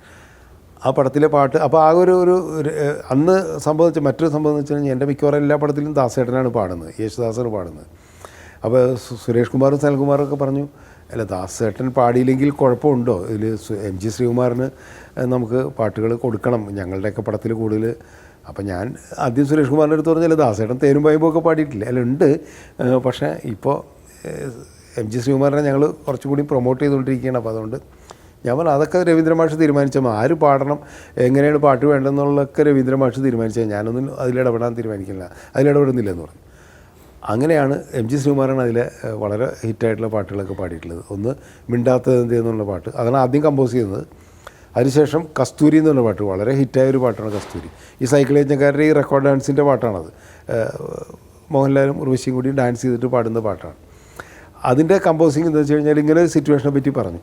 ആ പടത്തിലെ പാട്ട്. അപ്പോൾ ആ ഒരു അന്ന് സംഭവിച്ച മറ്റൊരു സംഭവം എന്ന് വെച്ച് കഴിഞ്ഞാൽ എൻ്റെ മിക്കവാറും എല്ലാ പടത്തിലും ദാസേട്ടനാണ് പാടുന്നത്, യേശുദാസാണ് പാടുന്നത്. അപ്പോൾ സുരേഷ് കുമാറും സനൽകുമാറും ഒക്കെ പറഞ്ഞു, അല്ല ദാസേട്ടൻ പാടിയില്ലെങ്കിൽ കുഴപ്പമുണ്ടോ, ഇതിൽ എം ജി ശ്രീകുമാറിന് നമുക്ക് പാട്ടുകൾ കൊടുക്കണം ഞങ്ങളുടെയൊക്കെ പടത്തിൽ കൂടുതൽ. അപ്പോൾ ഞാൻ ആദ്യം സുരേഷ് കുമാറിൻ്റെ അടുത്ത് പറഞ്ഞാൽ ദാസേട്ടൻ തേനും പായുമ്പോൾ ഒക്കെ പാടിയിട്ടില്ല, അല്ല ഉണ്ട്, പക്ഷേ ഇപ്പോൾ എം ജി ശ്രീകുമാറിനെ ഞങ്ങൾ കുറച്ചും കൂടി പ്രൊമോട്ട് ചെയ്തുകൊണ്ടിരിക്കുകയാണ്. അപ്പോൾ അതുകൊണ്ട് ഞാൻ പറഞ്ഞു അതൊക്കെ രവീന്ദ്ര മാഷ് തീരുമാനിച്ചാൽ ആര് പാടണം, എങ്ങനെയാണ് പാട്ട് വേണ്ടതെന്നുള്ളതൊക്കെ രവീന്ദ്ര മാഷ് തീരുമാനിച്ചാൽ ഞാനൊന്നും അതിലിടപെടാൻ തീരുമാനിക്കില്ല, അതിലിടപെടുന്നില്ലെന്ന് പറഞ്ഞു. അങ്ങനെയാണ് എം ജി ശ്രീകുമാറാണ് അതിലെ വളരെ ഹിറ്റായിട്ടുള്ള പാട്ടുകളൊക്കെ പാടിയിട്ടുള്ളത്. ഒന്ന് മിണ്ടാത്തത് എന്ത് എന്നുള്ള പാട്ട്, അതാണ് ആദ്യം കമ്പോസ് ചെയ്യുന്നത്. അതിനുശേഷം കസ്തൂരി എന്നുള്ള പാട്ട്, വളരെ ഹിറ്റായ ഒരു പാട്ടാണ് കസ്തൂരി. ഈ സൈക്കിൾ യജ്ഞക്കാരുടെ ഈ റെക്കോർഡ് ഡാൻസിൻ്റെ പാട്ടാണത്. മോഹൻലാലും ഉർവശിയും കൂടി ഡാൻസ് ചെയ്തിട്ട് പാടുന്ന പാട്ടാണ്. അതിൻ്റെ കമ്പോസിങ് എന്താ വെച്ച് കഴിഞ്ഞാൽ ഇങ്ങനെ ഒരു സിറ്റുവേഷനെ പറ്റി പറഞ്ഞു.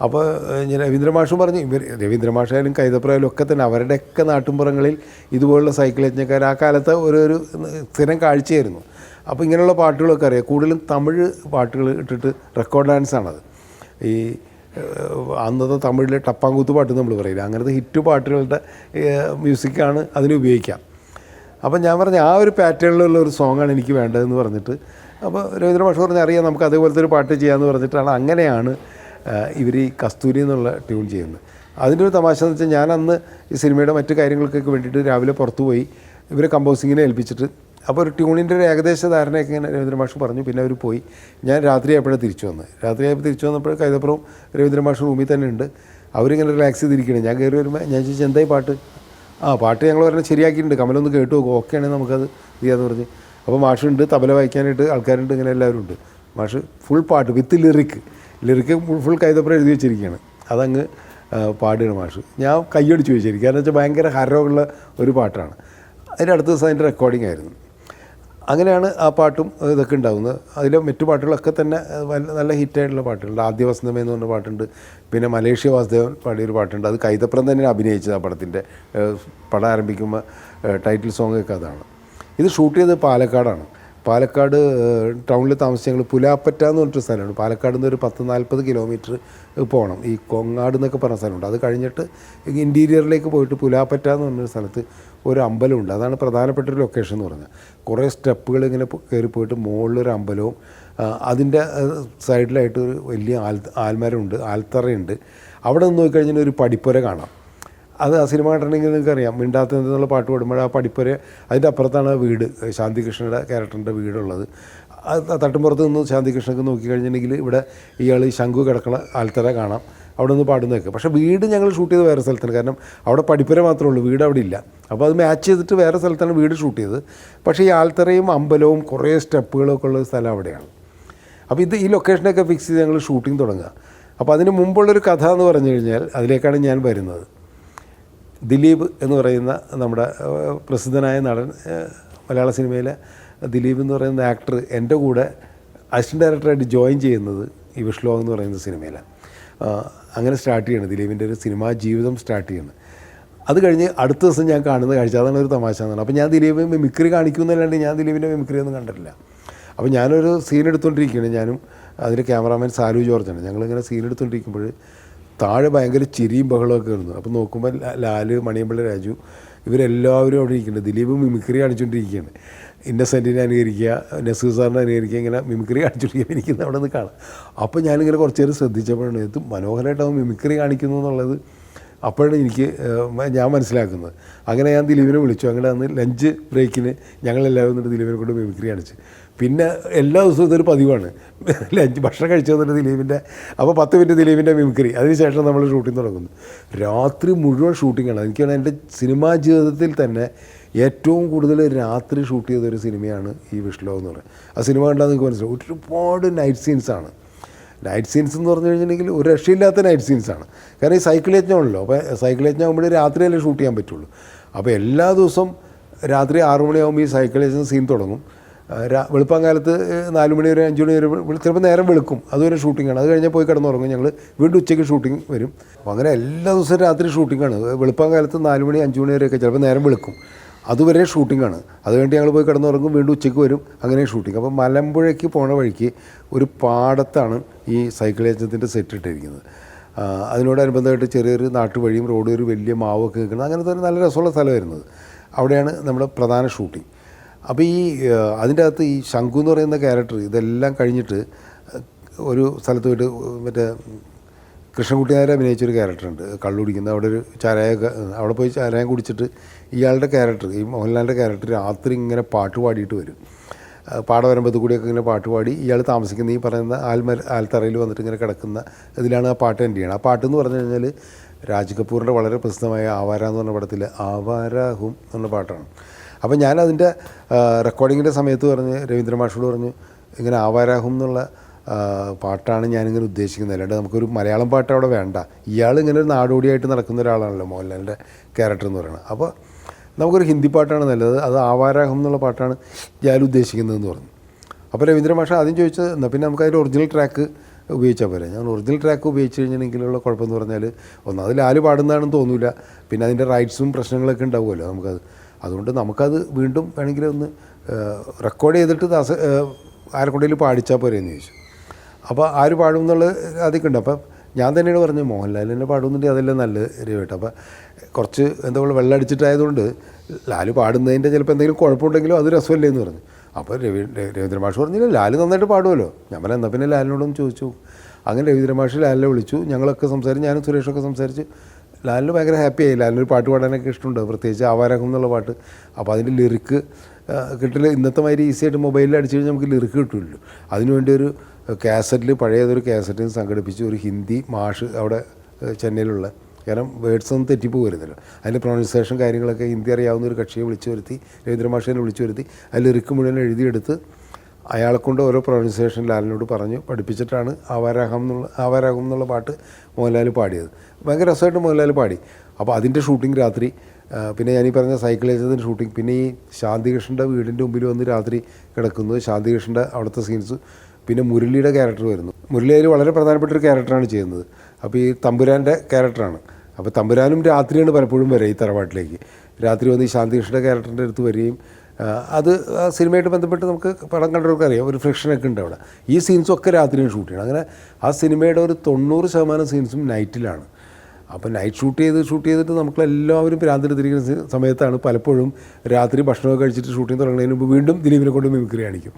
അപ്പോൾ ഞാൻ രവീന്ദ്ര മാഷും പറഞ്ഞു, രവീന്ദ്ര മാഷായാലും കൈതപ്രായാലും ഒക്കെ തന്നെ അവരുടെയൊക്കെ നാട്ടുമ്പുറങ്ങളിൽ ഇതുപോലുള്ള സൈക്കിൾ യജ്ഞക്കാർ ആ കാലത്ത് ഒരു സ്ഥിരം കാഴ്ചയായിരുന്നു. അപ്പോൾ ഇങ്ങനെയുള്ള പാട്ടുകളൊക്കെ അറിയാം. കൂടുതലും തമിഴ് പാട്ടുകൾ ഇട്ടിട്ട് റെക്കോർഡ് ഡാൻസാണത്. ഈ അന്നത്തെ തമിഴിലെ ടപ്പാങ്കൂത്ത് പാട്ട് നമ്മൾ പറയില്ല, അങ്ങനത്തെ ഹിറ്റ് പാട്ടുകളുടെ മ്യൂസിക്കാണ് അതിന് ഉപയോഗിക്കാം. അപ്പം ഞാൻ പറഞ്ഞ ആ ഒരു പാറ്റേണിലുള്ള ഒരു സോങ്ങാണ് എനിക്ക് വേണ്ടതെന്ന് പറഞ്ഞിട്ട്, അപ്പോൾ രവീന്ദ്ര മാഷ് പറഞ്ഞ് അറിയാം നമുക്ക് അതേപോലത്തെ ഒരു പാട്ട് ചെയ്യാമെന്ന് പറഞ്ഞിട്ടാണ് അങ്ങനെയാണ് ഇവർ ഈ കസ്തൂരി എന്നുള്ള ട്യൂൺ ചെയ്യുന്നത്. അതിൻ്റെ ഒരു തമാശ എന്ന് വെച്ചാൽ ഞാൻ അന്ന് ഈ സിനിമയുടെ മറ്റു കാര്യങ്ങൾക്കൊക്കെ വേണ്ടിയിട്ട് രാവിലെ പുറത്തു പോയി ഇവരെ കമ്പോസിങ്ങിനെ ഏൽപ്പിച്ചിട്ട്, അപ്പോൾ ഒരു ട്യൂണിൻ്റെ ഒരു ഏകദേശ ധാരണയൊക്കെ ഇങ്ങനെ രവീന്ദ്ര മാഷ് പറഞ്ഞു. പിന്നെ അവർ പോയി, ഞാൻ രാത്രിയായപ്പോഴേ തിരിച്ചു വന്നപ്പോൾ കൈതപ്രവും രവീന്ദ്ര മാഷ് റൂമിൽ തന്നെ ഉണ്ട്. അവരിങ്ങനെ റിലാക്സ് ചെയ്തിരിക്കണം. ഞാൻ കയറി വരുമ്പോൾ ഞാൻ ചോദിച്ചു എന്തായി പാട്ട്, പാട്ട് ഞങ്ങൾ പറഞ്ഞാൽ ശരിയാക്കിയിട്ടുണ്ട്, കമലൊന്ന് കേട്ടു നോക്കും, ഓക്കെ ആണെങ്കിൽ നമുക്കത് ചെയ്യാമെന്ന് പറഞ്ഞ്. അപ്പോൾ മാഷുണ്ട്, തബല വായിക്കാനായിട്ട് ആൾക്കാരുണ്ട്, ഇങ്ങനെ എല്ലാവരും ഉണ്ട്. മാഷ് ഫുൾ പാട്ട് വിത്ത് ലിറിക്ക് ഫുൾ കൈതപ്രം എഴുതി വെച്ചിരിക്കുകയാണ്. അതങ്ങ് പാടുകയാണ് മാഷ്. ഞാൻ കയ്യടിച്ച് വെച്ചിരിക്കുക, കാരണം വെച്ചാൽ ഭയങ്കര ഹരമുള്ള ഒരു പാട്ടാണ്. അതിൻ്റെ അടുത്ത ദിവസം അതിൻ്റെ റെക്കോർഡിംഗ് ആയിരുന്നു. അങ്ങനെയാണ് ആ പാട്ടും ഇതൊക്കെ ഉണ്ടാകുന്നത്. അതിലെ മറ്റു പാട്ടുകളൊക്കെ തന്നെ നല്ല ഹിറ്റായിട്ടുള്ള പാട്ടുകളുണ്ട്. ആദ്യ വസന്തമേ എന്ന് പറഞ്ഞ പാട്ടുണ്ട്, പിന്നെ മലേഷ്യ വാസുദേവൻ പാടിയൊരു പാട്ടുണ്ട്. അത് കൈതപ്രം തന്നെ അഭിനയിച്ചത് ആ പടത്തിൻ്റെ. പടം ആരംഭിക്കുമ്പോൾ ടൈറ്റിൽ സോങ്ങൊക്കെ അതാണ്. ഇത് ഷൂട്ട് ചെയ്തത് പാലക്കാടാണ്. പാലക്കാട് ടൗണിൽ താമസിച്ച് ഞങ്ങൾ പുലാപ്പറ്റ എന്ന് പറഞ്ഞിട്ട് സ്ഥലമാണ്. പാലക്കാട് നിന്ന് ഒരു 10-40 കിലോമീറ്റർ പോകണം. ഈ കൊങ്ങാട് എന്നൊക്കെ പറഞ്ഞ സ്ഥലമുണ്ട്. അത് കഴിഞ്ഞിട്ട് ഇൻറ്റീരിയറിലേക്ക് പോയിട്ട് പുലാപ്പറ്റ എന്ന് പറഞ്ഞൊരു സ്ഥലത്ത് ഒരു അമ്പലമുണ്ട്. അതാണ് പ്രധാനപ്പെട്ട ഒരു ലൊക്കേഷൻ എന്ന് പറഞ്ഞാൽ. കുറേ സ്റ്റെപ്പുകൾ ഇങ്ങനെ കയറി പോയിട്ട് മുകളിലൊരു അമ്പലവും അതിൻ്റെ സൈഡിലായിട്ട് ഒരു വലിയ ആൽമരമുണ്ട്, ആൽത്തറയുണ്ട്. അവിടെ നിന്ന് നോക്കിക്കഴിഞ്ഞാൽ ഒരു പടിപ്പുര കാണാം. അത് ആ സിനിമ കണ്ടിട്ടുണ്ടെങ്കിൽ നിങ്ങൾക്കറിയാം, മിണ്ടാത്ത എന്നുള്ള പാട്ട് പാടുമ്പോൾ ആ പടിപ്പുര, അതിൻ്റെ അപ്പുറത്താണ് വീട്, ശാന്തികൃഷ്ണയുടെ ക്യാരക്ടറിൻ്റെ വീടുള്ളത്. തട്ടുമ്പുറത്ത് നിന്ന് ശാന്തികൃഷ്ണക്ക് നോക്കിക്കഴിഞ്ഞിട്ടുണ്ടെങ്കിൽ ഇവിടെ ഇയാൾ ശംഖു കിടക്കണ ആൽത്തറ കാണാം, അവിടെ നിന്ന് പാടുന്നതൊക്കെ. പക്ഷേ വീട് ഞങ്ങൾ ഷൂട്ട് ചെയ്ത് വേറെ സ്ഥലത്താണ്, കാരണം അവിടെ പടിപ്പുര മാത്രമേ ഉള്ളൂ, വീട് അവിടെ ഇല്ല. അപ്പോൾ അത് മാച്ച് ചെയ്തിട്ട് വേറെ സ്ഥലത്താണ് വീട് ഷൂട്ട് ചെയ്തത്. പക്ഷേ ഈ ആൽത്തറയും അമ്പലവും കുറേ സ്റ്റെപ്പുകളൊക്കെ ഉള്ള സ്ഥലം അവിടെയാണ്. അപ്പോൾ ഈ ലൊക്കേഷനൊക്കെ ഫിക്സ് ചെയ്ത് ഞങ്ങൾ ഷൂട്ടിംഗ് തുടങ്ങുക. അപ്പോൾ അതിന് മുമ്പുള്ളൊരു കഥ എന്ന് പറഞ്ഞു കഴിഞ്ഞാൽ അതിലേക്കാണ് ഞാൻ വരുന്നത്. ദിലീപ് എന്ന് പറയുന്ന നമ്മുടെ പ്രസിദ്ധനായ നടൻ, മലയാള സിനിമയിലെ ദിലീപ് എന്ന് പറയുന്ന ആക്ടർ എൻ്റെ കൂടെ അസിസ്റ്റൻ്റ് ഡയറക്ടറായിട്ട് ജോയിൻ ചെയ്യുന്നത് ഈ വിഷ്ലോകം എന്ന് പറയുന്ന സിനിമയിലാണ്. അങ്ങനെ സ്റ്റാർട്ട് ചെയ്യണം ദിലീപിൻ്റെ ഒരു സിനിമാ ജീവിതം സ്റ്റാർട്ട് ചെയ്യുന്നത്. അത് കഴിഞ്ഞ് അടുത്ത ദിവസം ഞാൻ കാണുന്ന കാഴ്ച, അതാണ് ഒരു തമാശ എന്നാണ്. അപ്പോൾ ഞാൻ ദിലീപ് മിമിക്രി കാണിക്കുന്നതല്ലാണ്ട് ഞാൻ ദിലീപിൻ്റെ മിമിക്രി ഒന്നും കണ്ടിട്ടില്ല. അപ്പോൾ ഞാനൊരു സീൻ എടുത്തുകൊണ്ടിരിക്കുകയാണ്, ഞാനും അതിൻ്റെ ക്യാമറാമാൻ സാലു ജോർജാണ്. ഞങ്ങളിങ്ങനെ സീൻ എടുത്തുകൊണ്ടിരിക്കുമ്പോൾ താഴെ ഭയങ്കര ചിരിയും ബഹളമൊക്കെ വരുന്നു. അപ്പോൾ നോക്കുമ്പോൾ ലാല്, മണിയമ്പിള്ള രാജു ഇവരെല്ലാവരും അവിടെ ഇരിക്കുന്നുണ്ട്. ദിലീപ് മിമിക്രി കാണിച്ചുകൊണ്ടിരിക്കുകയാണ്. ഇന്നസെൻറ്റിനെ അനുകരിക്കുക, നസീർ സാറിനെ അനുകരിക്കുക, ഇങ്ങനെ മിമിക്രി കാണിച്ചുകൊണ്ടിരിക്കുക. എനിക്കിന്ന് അവിടെ നിന്ന് കാണാം. അപ്പോൾ ഞാനിങ്ങനെ കുറച്ച് നേരം ശ്രദ്ധിച്ചപ്പോഴാണ് ഇത് മനോഹരമായിട്ട് അവൻ മിമിക്രി കാണിക്കുന്നു എന്നുള്ളത് അപ്പോഴാണ് ഞാൻ മനസ്സിലാക്കുന്നത്. അങ്ങനെ ഞാൻ ദിലീപിനെ വിളിച്ചു. അങ്ങനെ അന്ന് ലഞ്ച് ബ്രേക്കിന് ഞങ്ങളെല്ലാവരും വന്നിട്ട് ദിലീപിനെ കൊണ്ട് മിമിക്രി കാണിച്ച്. പിന്നെ എല്ലാ ദിവസവും ഇതൊരു പതിവാണ്, ലഞ്ച് ഭക്ഷണം കഴിച്ചു വന്നിട്ട് ദിലീപിൻ്റെ, അപ്പോൾ 10 മിനിറ്റ് ദിലീപിൻ്റെ മിമിക്രി, അതിനുശേഷം നമ്മൾ ഷൂട്ടിംഗ് തുടങ്ങുന്നു. രാത്രി മുഴുവൻ ഷൂട്ടിങ്ങാണ്. എനിക്കാണ് എൻ്റെ സിനിമാ ജീവിതത്തിൽ തന്നെ ഏറ്റവും കൂടുതൽ രാത്രി ഷൂട്ട് ചെയ്തൊരു സിനിമയാണ് ഈ വിഷ്ലോ എന്ന് പറയുന്നത്. ആ സിനിമ കണ്ടാൽ നിങ്ങൾക്ക് മനസ്സിലാവും, ഒരുപാട് നൈറ്റ് സീൻസാണ്. നൈറ്റ് സീൻസ് എന്ന് പറഞ്ഞു കഴിഞ്ഞിട്ടുണ്ടെങ്കിൽ ഒരു രക്ഷയില്ലാത്ത നൈറ്റ് സീൻസാണ്. കാരണം ഈ സൈക്കിൾ യജ്ഞമാണല്ലോ. അപ്പോൾ സൈക്കിൾ യജ്ഞം ആകുമ്പോൾ രാത്രിയല്ലേ ഷൂട്ട് ചെയ്യാൻ പറ്റുള്ളൂ. അപ്പോൾ എല്ലാ ദിവസവും രാത്രി 6 മണിയാകുമ്പോൾ ഈ സൈക്കിൾ യജ്ഞം സീൻ തുടങ്ങും. വെളുപ്പാങ്കാലത്ത് 4 മണി വരെ 5 മണി വരെ ചിലപ്പോൾ നേരം വെളുക്കും, അതുവരെ ഷൂട്ടിങ്ങാണ്. അത് കഴിഞ്ഞാൽ പോയി കിടന്നുറങ്ങും. ഞങ്ങൾ വീണ്ടും ഉച്ചയ്ക്ക് ഷൂട്ടിങ് വരും. അപ്പോൾ അങ്ങനെ എല്ലാ ദിവസവും രാത്രി ഷൂട്ടിങ്ങാണ്. വെളുപ്പാങ്കാലത്ത് 4 മണി 5 മണി വരെയൊക്കെ ചിലപ്പോൾ നേരം വെളുക്കും, അതുവരെ ഷൂട്ടിങ്ങാണ്. അത് കഴിഞ്ഞ് ഞങ്ങൾ പോയി കിടന്നുറങ്ങും, വീണ്ടും ഉച്ചയ്ക്ക് വരും, അങ്ങനെ ഷൂട്ടിങ്. അപ്പോൾ മലമ്പുഴയ്ക്ക് പോണ വഴിക്ക് ഒരു പാടത്താണ് ഈ സൈക്കിൾ ഏജൻസിൻ്റെ സെറ്റ് ഇട്ടിരിക്കുന്നത്. അതിനോടനുബന്ധമായിട്ട് ചെറിയൊരു നാട്ടുവഴിയും റോഡ് ഒരു വലിയ മാവൊക്കെ നിൽക്കുന്നത്, അങ്ങനത്തെ ഒരു നല്ല രസമുള്ള സ്ഥലമായിരുന്നത്. അവിടെയാണ് നമ്മുടെ പ്രധാന ഷൂട്ടിങ്. അപ്പോൾ ഈ അതിൻ്റെ അകത്ത് ഈ ശംഖു എന്ന് പറയുന്ന ക്യാരക്ടർ ഇതെല്ലാം കഴിഞ്ഞിട്ട് ഒരു സ്ഥലത്ത് പോയിട്ട് മറ്റേ കൃഷ്ണൻകുട്ടിയാരെ അഭിനയിച്ചൊരു ക്യാരക്ടറുണ്ട്, കള്ളുടിക്കുന്ന. അവിടെ ഒരു അവിടെ പോയി ചാരായം കുടിച്ചിട്ട് ഇയാളുടെ ക്യാരക്ടർ, ഈ മോഹൻലാലിൻ്റെ ക്യാരക്ടർ രാത്രി ഇങ്ങനെ പാട്ട് പാടിയിട്ട് വരും. പാടവരമ്പത്ത് കൂടിയൊക്കെ ഇങ്ങനെ പാട്ട് പാടി ഇയാൾ താമസിക്കുന്ന ഈ പറയുന്ന ആൽത്തറയിൽ വന്നിട്ട് ഇങ്ങനെ കിടക്കുന്ന ഇതിലാണ് ആ പാട്ട് എൻ്റെ ചെയ്യണം. ആ പാട്ടെന്ന് പറഞ്ഞു കഴിഞ്ഞാൽ രാജ് കപൂറിൻ്റെ വളരെ പ്രസിദ്ധമായ ആവാര എന്ന് പറഞ്ഞ പടത്തിൽ ആവാരാഹും എന്നുള്ള പാട്ടാണ്. അപ്പോൾ ഞാനതിൻ്റെ റെക്കോർഡിങ്ങിൻ്റെ സമയത്ത് പറഞ്ഞ് രവീന്ദ്ര മാഷോട് പറഞ്ഞു, ഇങ്ങനെ ആവാരാഹും എന്നുള്ള പാട്ടാണ് ഞാനിങ്ങനെ ഉദ്ദേശിക്കുന്നത്, അല്ലാണ്ട് നമുക്കൊരു മലയാളം പാട്ട് അവിടെ വേണ്ട. ഇയാൾ ഇങ്ങനെ ഒരു നാടോടിയായിട്ട് നടക്കുന്ന ഒരാളാണല്ലോ മോഹൻലാലിൻ്റെ ക്യാരക്ടർ എന്ന് പറയുന്നത്. അപ്പോൾ നമുക്കൊരു ഹിന്ദി പാട്ടാണ് നല്ലത്, അത് ആവാരാഹം എന്നുള്ള പാട്ടാണ് ഞാൻ ഉദ്ദേശിക്കുന്നതെന്ന് പറഞ്ഞു. അപ്പോൾ രവീന്ദ്ര മാഷ ആദ്യം ചോദിച്ചത് എന്നാൽ പിന്നെ നമുക്ക് അതിൻ്റെ ഒറിജിനൽ ട്രാക്ക് ഉപയോഗിച്ചാൽ പോരെ. ഞാൻ ഒറിജിനൽ ട്രാക്ക് ഉപയോഗിച്ച് കഴിഞ്ഞിട്ടുണ്ടെങ്കിലുള്ള കുഴപ്പമെന്ന് പറഞ്ഞാൽ അത് ലാല് പാടുന്നതാണെന്ന് തോന്നില്ല, പിന്നെ അതിൻ്റെ റൈറ്റ്സും പ്രശ്നങ്ങളൊക്കെ ഉണ്ടാവുമല്ലോ നമുക്കത്. അതുകൊണ്ട് നമുക്കത് വീണ്ടും വേണമെങ്കിൽ ഒന്ന് റെക്കോർഡ് ചെയ്തിട്ട് ആരെക്കൊണ്ടെങ്കിലും പാടിച്ചാൽ പോരെ എന്ന് ചോദിച്ചു. അപ്പോൾ ആര് പാടും എന്നുള്ളത് അതൊക്കെ ഉണ്ട്. അപ്പം ഞാൻ തന്നെയാണ് പറഞ്ഞത് മോഹൻലാലിനെ പാടുന്നുണ്ടെങ്കിൽ അതെല്ലാം നല്ല രവിയേട്ട. അപ്പോൾ കുറച്ച് എന്താ പറയുക വെള്ളം അടിച്ചിട്ടായതുകൊണ്ട് ലാല് പാടുന്നതിൻ്റെ ചിലപ്പോൾ എന്തെങ്കിലും കുഴപ്പമുണ്ടെങ്കിലും അത് രസമല്ലേ എന്ന് പറഞ്ഞു. അപ്പോൾ രവീന്ദ്ര മാഷ് പറഞ്ഞില്ല ലാല് നന്നായിട്ട് പാടുമല്ലോ. ഞാൻ പറഞ്ഞാൽ എന്നാൽ പിന്നെ ലാലിനോടൊന്ന് ചോദിച്ചു. അങ്ങനെ രവീന്ദ്ര മാഷ് ലാലിനെ വിളിച്ചു, ഞങ്ങളൊക്കെ സംസാരിച്ച്, ഞാനും സുരേഷൊക്കെ സംസാരിച്ച്. ലാലിന് ഭയങ്കര ഹാപ്പിയായി. ലാലിനൊരു പാട്ട് പാടാനൊക്കെ ഇഷ്ടമുണ്ട്, പ്രത്യേകിച്ച് ആവാരാഹം എന്നുള്ള പാട്ട്. അപ്പോൾ അതിൻ്റെ ലിറിക്ക് കിട്ടില്ല. ഇന്നത്തെ മാതിരി ഈസിയായിട്ട് മൊബൈലിൽ അടിച്ചു കഴിഞ്ഞാൽ നമുക്ക് ലിറിക്ക് കിട്ടില്ലല്ലോ. അതിനുവേണ്ടി ഒരു കാസറ്റിൽ പഴയതൊരു കാസറ്റിൽ സംഘടിപ്പിച്ച് ഒരു ഹിന്ദി മാഷ് അവിടെ ചെന്നൈയിലുള്ള, കാരണം വേർഡ്സ് ഒന്നും തെറ്റിപ്പോകരുതല്ലോ, അതിൻ്റെ പ്രൊണൗൺസിയേഷൻ കാര്യങ്ങളൊക്കെ ഹിന്ദി അറിയാവുന്ന ഒരു കക്ഷിയെ വിളിച്ചു വരുത്തി, രവീന്ദ്ര മാഷിനെ വിളിച്ചു വരുത്തി, അതിൽ ലിറിക്ക് മുഴുവൻ എഴുതിയെടുത്ത് അയാളെക്കൊണ്ട് ഓരോ പ്രൊണൗൺസിയേഷൻ ലാലിനോട് പറഞ്ഞ് പഠിപ്പിച്ചിട്ടാണ് ആവാരാഹം എന്നുള്ള പാട്ട് മോഹൻലാൽ പാടിയത്. ഭയങ്കര രസമായിട്ട് മോഹൻലാൽ പാടി. അപ്പോൾ അതിൻ്റെ ഷൂട്ടിംഗ് രാത്രി, പിന്നെ ഞാനീ പറഞ്ഞ സൈക്കിൾ ഏജൻസിൻ്റെ ഷൂട്ടിംഗ്, പിന്നെ ഈ ശാന്തികൃഷ്ണൻ്റെ വീടിൻ്റെ മുമ്പിൽ വന്ന് രാത്രി കിടക്കുന്നത്, ശാന്തികൃഷ്ണൻ്റെ അവിടുത്തെ സീൻസ്, പിന്നെ മുരളിയുടെ ക്യാരക്ടർ വരുന്നു. മുരളി അതിൽ വളരെ പ്രധാനപ്പെട്ട ഒരു ക്യാരക്ടറാണ് ചെയ്യുന്നത്. അപ്പോൾ ഈ തമ്പുരാൻ്റെ ക്യാരക്ടറാണ്. അപ്പോൾ തമ്പുരാനും രാത്രിയാണ് പലപ്പോഴും വരിക ഈ തറവാട്ടിലേക്ക്. രാത്രി വന്ന് ഈ ശാന്തികൃഷ്ണൻ്റെ ക്യാരക്ടറിൻ്റെ അടുത്ത് വരികയും അത് ആ സിനിമയായിട്ട് ബന്ധപ്പെട്ട് നമുക്ക് പടം കണ്ടവർക്ക് അറിയാം, ഒരു ഫ്രിക്ഷനൊക്കെ ഉണ്ട് അവിടെ. ഈ സീൻസൊക്കെ രാത്രിയാണ് ഷൂട്ട് ചെയ്യണം. അങ്ങനെ ആ സിനിമയുടെ ഒരു 90% സീൻസും നൈറ്റിലാണ്. അപ്പോൾ നൈറ്റ് ഷൂട്ട് ചെയ്തിട്ട് നമ്മളെല്ലാവരും ഭ്രാന്തെടുത്തിരിക്കുന്ന സമയത്താണ് പലപ്പോഴും രാത്രി ഭക്ഷണമൊക്കെ കഴിച്ചിട്ട് ഷൂട്ടിങ് തുടങ്ങുന്നതിന് മുമ്പ് വീണ്ടും ദിലീപിനെ കൊണ്ട് മിമിക്രി കാണിക്കും.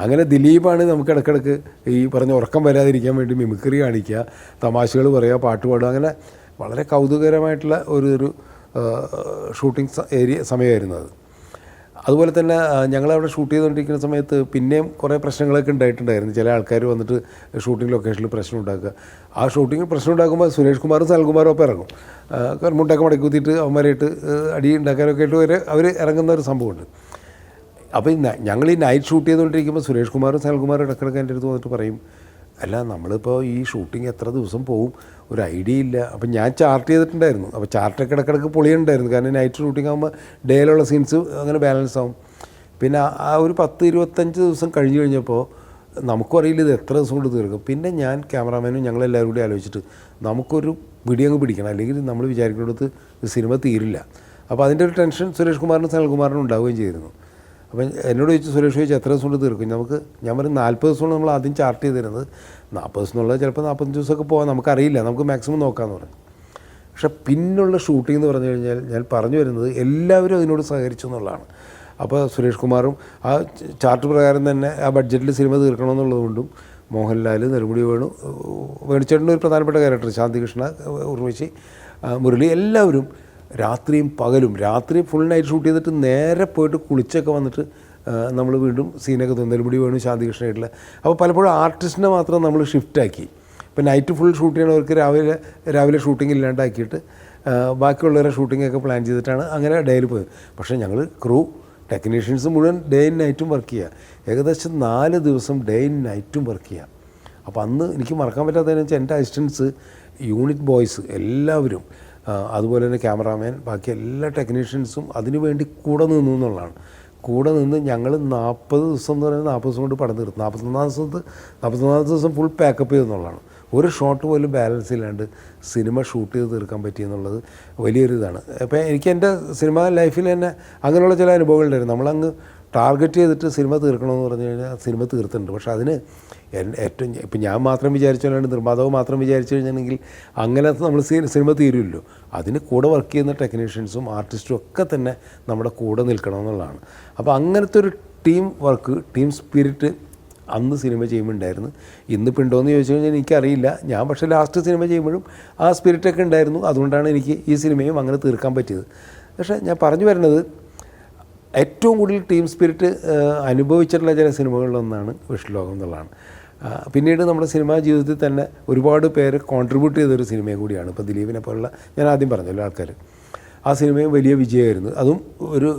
അങ്ങനെ ദിലീപാണ് നമുക്ക് ഇടയ്ക്കിടയ്ക്ക് ഈ പറഞ്ഞ ഉറക്കം വരാതിരിക്കാൻ വേണ്ടി മിമിക്രി കാണിക്കുക, തമാശകൾ പറയുക, പാട്ട് പാടുക. അങ്ങനെ വളരെ കൗതുകകരമായിട്ടുള്ള ഒരു ഷൂട്ടിംഗ് സമയമായിരുന്നു അത്. അതുപോലെ തന്നെ ഞങ്ങളവിടെ ഷൂട്ട് ചെയ്തുകൊണ്ടിരിക്കുന്ന സമയത്ത് പിന്നെയും കുറേ പ്രശ്നങ്ങളൊക്കെ ഉണ്ടായിട്ടുണ്ടായിരുന്നു. ചില ആൾക്കാർ വന്നിട്ട് ഷൂട്ടിംഗ് ലൊക്കേഷനിൽ പ്രശ്നം ഉണ്ടാക്കുക. ആ ഷൂട്ടിംഗ് പ്രശ്നം ഉണ്ടാക്കുമ്പോൾ സുരേഷ് കുമാറും സനൽകുമാറും ഒപ്പം ഇറങ്ങും. മുണ്ടൊക്കെ മടക്കി കുത്തിയിട്ട് അവന്മാരായിട്ട് അടി ഉണ്ടാക്കാനൊക്കെ ആയിട്ട് അവർ ഇറങ്ങുന്ന ഒരു സംഭവമുണ്ട്. അപ്പോൾ ഞങ്ങൾ ഈ നൈറ്റ് ഷൂട്ട് ചെയ്തുകൊണ്ടിരിക്കുമ്പോൾ സുരേഷ് കുമാറും സനൽകുമാറും ഇടയ്ക്കിടയ്ക്ക് എൻ്റെ അടുത്ത് വന്നിട്ട് പറയും, അല്ല നമ്മളിപ്പോൾ ഈ ഷൂട്ടിംഗ് എത്ര ദിവസം പോവും, ഒരു ഐഡിയ ഇല്ല. അപ്പം ഞാൻ ചാർട്ട് ചെയ്തിട്ടുണ്ടായിരുന്നു. അപ്പോൾ ചാർട്ടൊക്കെ ഇടയ്ക്കിടയ്ക്ക് പൊളിയുണ്ടായിരുന്നു, കാരണം നൈറ്റ് ഷൂട്ടിംഗ് ആകുമ്പോൾ ഡേയിലുള്ള സീൻസ് അങ്ങനെ ബാലൻസ് ആവും. പിന്നെ ആ ഒരു 10-25 ദിവസം കഴിഞ്ഞ് കഴിഞ്ഞപ്പോൾ നമുക്കും അറിയില്ല ഇത് എത്ര ദിവസം കൊണ്ട് തീർക്കും. പിന്നെ ഞാൻ ക്യാമറാമാനും ഞങ്ങളെല്ലാവരും കൂടി ആലോചിച്ചിട്ട് നമുക്കൊരു പിടിയങ്ങ് പിടിക്കണം, അല്ലെങ്കിൽ നമ്മൾ വിചാരിക്കുന്നിടത്ത് സിനിമ തീരില്ല. അപ്പോൾ അതിൻ്റെ ഒരു ടെൻഷൻ സുരേഷ് കുമാറിനും സനൽകുമാറിനും ഉണ്ടാവുകയും ചെയ്തിരുന്നു. അപ്പം എന്നോട് ചോദിച്ചു, സുരേഷ് ചോദിച്ചു എത്ര ദിവസം കൊണ്ട് തീർക്കും. ഞാൻ പറയും 40 ദിവസമാണ് നമ്മൾ ആദ്യം ചാർട്ട് ചെയ്തിരുന്നത്. 40 ദിവസം എന്നുള്ളത് ചിലപ്പോൾ 45 ദിവസമൊക്കെ പോകാൻ നമുക്കറിയില്ല, നമുക്ക് മാക്സിമം നോക്കാമെന്ന് പറഞ്ഞു. പക്ഷേ പിന്നുള്ള ഷൂട്ടിംഗ് എന്ന് പറഞ്ഞു കഴിഞ്ഞാൽ ഞാൻ പറഞ്ഞു വരുന്നത് എല്ലാവരും അതിനോട് സഹകരിച്ചു എന്നുള്ളതാണ്. അപ്പോൾ സുരേഷ് കുമാറും ആ ചാർട്ട് പ്രകാരം തന്നെ ആ ബഡ്ജറ്റിൽ സിനിമ തീർക്കണമെന്നുള്ളതുകൊണ്ടും മോഹൻലാൽ, നെടുമുടി വേണുചേട്ടൻ്റെ ഒരു പ്രധാനപ്പെട്ട ക്യാരക്ടർ ശാന്തികൃഷ്ണ, ഉർവശി, മുരളി, എല്ലാവരും രാത്രിയും പകലും, രാത്രി ഫുൾ നൈറ്റ് ഷൂട്ട് ചെയ്തിട്ട് നേരെ പോയിട്ട് കുളിച്ചൊക്കെ വന്നിട്ട് നമ്മൾ വീണ്ടും സീനൊക്കെ നെടുമുടി വേണു, ശാന്തികൃഷ്ണനായിട്ടുള്ള. അപ്പോൾ പലപ്പോഴും ആർട്ടിസ്റ്റിനെ മാത്രം നമ്മൾ ഷിഫ്റ്റാക്കി. ഇപ്പോൾ നൈറ്റ് ഫുൾ ഷൂട്ട് ചെയ്യണവർക്ക് രാവിലെ ഷൂട്ടിംഗ് ഇല്ലാണ്ടാക്കിയിട്ട് ബാക്കിയുള്ളവരെ ഷൂട്ടിങ്ങൊക്കെ പ്ലാൻ ചെയ്തിട്ടാണ് അങ്ങനെ ഡേയിൽ പോയത്. പക്ഷേ ഞങ്ങൾ ടെക്നീഷ്യൻസ് മുഴുവൻ ഡേ ഇൻ നൈറ്റും വർക്ക് ചെയ്യുക. ഏകദേശം 4 ദിവസം ഡേ ഇൻ നൈറ്റും വർക്ക് ചെയ്യുക. അപ്പോൾ അന്ന് എനിക്ക് മറക്കാൻ പറ്റാത്തതെന്ന് വെച്ചാൽ എൻ്റെ അസിസ്റ്റൻസ്, യൂണിറ്റ് ബോയ്സ് എല്ലാവരും, അതുപോലെ തന്നെ ക്യാമറാമാൻ, ബാക്കി എല്ലാ ടെക്നീഷ്യൻസും അതിനു വേണ്ടി കൂടെ നിന്നു എന്നുള്ളതാണ്. കൂടെ നിന്ന് ഞങ്ങൾ 40 ദിവസം എന്ന് പറയുന്നത് 40 ദിവസം കൊണ്ട് പടം തീർന്നു. 41 ദിവസം ഫുൾ പാക്കപ്പ് ചെയ്തെന്നുള്ളതാണ്. ഒരു ഷോട്ട് പോലും ബാലൻസ് ഇല്ലാണ്ട് സിനിമ ഷൂട്ട് ചെയ്ത് തീർക്കാൻ പറ്റിയെന്നുള്ളത് വലിയൊരു ഇതാണ്. അപ്പോൾ എനിക്ക് എൻ്റെ സിനിമ ലൈഫിൽ തന്നെ അങ്ങനെയുള്ള ചില അനുഭവങ്ങളുണ്ടായിരുന്നു. നമ്മളങ്ങ് ടാർഗറ്റ് ചെയ്തിട്ട് സിനിമ തീർക്കണമെന്ന് പറഞ്ഞു കഴിഞ്ഞാൽ സിനിമ തീർത്തിട്ടുണ്ട്. പക്ഷേ അതിന് ഏറ്റവും ഇപ്പം ഞാൻ മാത്രം വിചാരിച്ചാലാണ്, നിർമ്മാതാവ് മാത്രം വിചാരിച്ചു കഴിഞ്ഞിട്ടുണ്ടെങ്കിൽ അങ്ങനെ നമ്മൾ സിനിമ തീരുമല്ലോ. അതിന് കൂടെ വർക്ക് ചെയ്യുന്ന ടെക്നീഷ്യൻസും ആർട്ടിസ്റ്റും ഒക്കെ തന്നെ നമ്മുടെ കൂടെ നിൽക്കണമെന്നുള്ളതാണ്. അപ്പോൾ അങ്ങനത്തെ ഒരു ടീം വർക്ക്, ടീം സ്പിരിറ്റ് അന്ന് സിനിമ ചെയ്യുമ്പോൾ ഉണ്ടായിരുന്നു. ഇന്നിപ്പോൾ ഉണ്ടോയെന്ന് ചോദിച്ചു കഴിഞ്ഞാൽ എനിക്കറിയില്ല. ഞാൻ പക്ഷേ ലാസ്റ്റ് സിനിമ ചെയ്യുമ്പോഴും ആ സ്പിരിറ്റൊക്കെ ഉണ്ടായിരുന്നു. അതുകൊണ്ടാണ് എനിക്ക് ഈ സിനിമയും അങ്ങനെ തീർക്കാൻ പറ്റിയത്. പക്ഷേ ഞാൻ പറഞ്ഞു വരുന്നത്, ഏറ്റവും കൂടുതൽ ടീം സ്പിരിറ്റ് അനുഭവിച്ചിട്ടുള്ള ചില സിനിമകളിലൊന്നാണ് വിഷ്ണുലോകം എന്നുള്ളതാണ്. പിന്നീട് നമ്മുടെ സിനിമാ ജീവിതത്തിൽ തന്നെ ഒരുപാട് പേര് കോൺട്രിബ്യൂട്ട് ചെയ്തൊരു സിനിമയും കൂടിയാണ്. ഇപ്പോൾ ദിലീപിനെ പോലുള്ള, ഞാൻ ആദ്യം പറഞ്ഞല്ലോ ആൾക്കാർ, ആ സിനിമയും വലിയ വിജയമായിരുന്നു. അതും ഒരു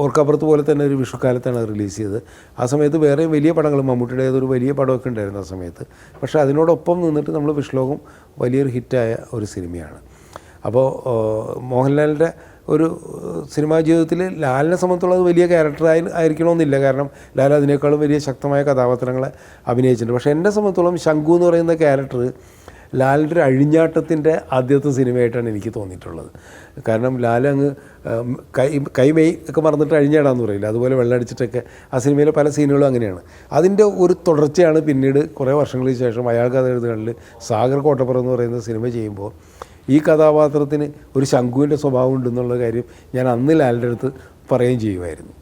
ഓർക്കപ്പുറത്ത് പോലെ തന്നെ ഒരു വിഷുക്കാലത്താണ് റിലീസ് ചെയ്തത്. ആ സമയത്ത് വേറെയും വലിയ പടങ്ങൾ, മമ്മൂട്ടിയുടെ ഏതൊരു വലിയ പടമൊക്കെ ഉണ്ടായിരുന്നു ആ സമയത്ത്. പക്ഷേ അതിനോടൊപ്പം നിന്നിട്ട് നമ്മൾ വിഷ്ണുലോകം വലിയൊരു ഹിറ്റായ ഒരു സിനിമയാണ്. അപ്പോൾ മോഹൻലാലിൻ്റെ ഒരു സിനിമാ ജീവിതത്തിൽ ലാലിനെ സംബന്ധിച്ചുള്ളത് വലിയ ആയിരിക്കണമെന്നില്ല. കാരണം ലാൽ അതിനേക്കാളും വലിയ ശക്തമായ കഥാപാത്രങ്ങളെ അഭിനയിച്ചിട്ടുണ്ട്. പക്ഷേ എന്നെ സംബന്ധിച്ചോളം ശംഖു എന്ന് പറയുന്ന ക്യാരക്ടർ ലാലിൻ്റെ ഒരു അഴിഞ്ഞാട്ടത്തിൻ്റെ ആദ്യത്തെ സിനിമയായിട്ടാണ് എനിക്ക് തോന്നിയിട്ടുള്ളത്. കാരണം ലാൽ അങ്ങ് കൈ മെയ് ഒക്കെ മറന്നിട്ട് അഴിഞ്ഞാടാന്ന് പറയില്ല, അതുപോലെ വെള്ളമടിച്ചിട്ടൊക്കെ ആ സിനിമയിലെ പല സീനുകളും അങ്ങനെയാണ്. അതിൻ്റെ ഒരു തുടർച്ചയാണ് പിന്നീട് കുറേ വർഷങ്ങൾക്ക് ശേഷം അയാൾ കഥ എഴുതുകളിൽ സാഗർ കോട്ടപ്പുറം എന്ന് പറയുന്ന സിനിമ ചെയ്യുമ്പോൾ ഈ കഥാപാത്രത്തിന് ഒരു ശംഖുവിൻ്റെ സ്വഭാവം ഉണ്ടെന്നുള്ള കാര്യം ഞാൻ അന്ന് ലാലിൻ്റെ അടുത്ത് പറയുകയും ചെയ്യുമായിരുന്നു.